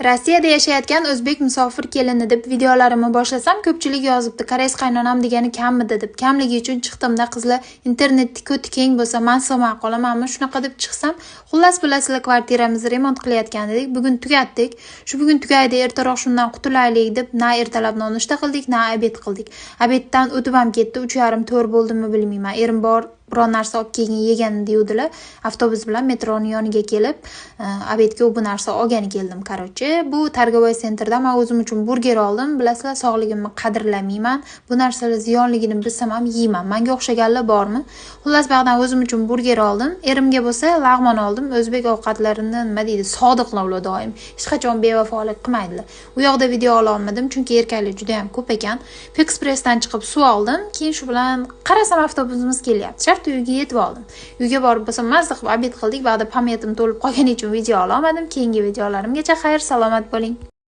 Rossiyada yashayotgan o'zbek musofir kelini deb videolarimni boshlasam, ko'pchilik yozibdi, koreys qaynonam degani kammidi deb. Kamligi uchun chiqdimda, qizlar internetda ko'ti keng bo'lsa, men solmay qolamanmi? Shunaqa deb chiqsam, xullas bilasizlar, kvartiramizni remont qilayotgan edik. Bugun tugatdik. Shu bugun tugaydi, ertaroq shundan qutulaylik deb na ertalab nonushta qildik, na obed qildik. Obeddan o'tib ham ketdi, 3:30-4 bo'ldimi bilmayman. Erim bor biron narsa olib kelgin yegan deydilar. Avtobus bilan metroning yoniga kelib, obedga bu narsa olgani keldim, qarochi. Bu Targovoy sentrda men o'zim uchun burger oldim. Bilasizlar, sog'ligimni qadrlamayman. Bu narsalar ziyonligini bilsam ham yeyman. Menga o'xshaganlar bormi? Xullas, bu yerdan o'zim uchun burger oldim. Erimga bo'lsa lag'mon oldim. O'zbek ovqatlarini nima deydi, sodiqlar ular doim. Hech qachon bevafolik qilmaydilar. U yoqda video ola olmadim, chunki erkaklar juda ham ko'p ekan. Expressdan chiqib suv oldim. Keyin shu bilan qarasam avtobusimiz kelyapti. Uyga yetib oldim. Uyga borib bo'lsam mazza qilib obed qildik. Ba'da pametim to'lib qolgani uchun video ola olmadim. Keyingi videolarimgacha xayr, salomat bo'ling.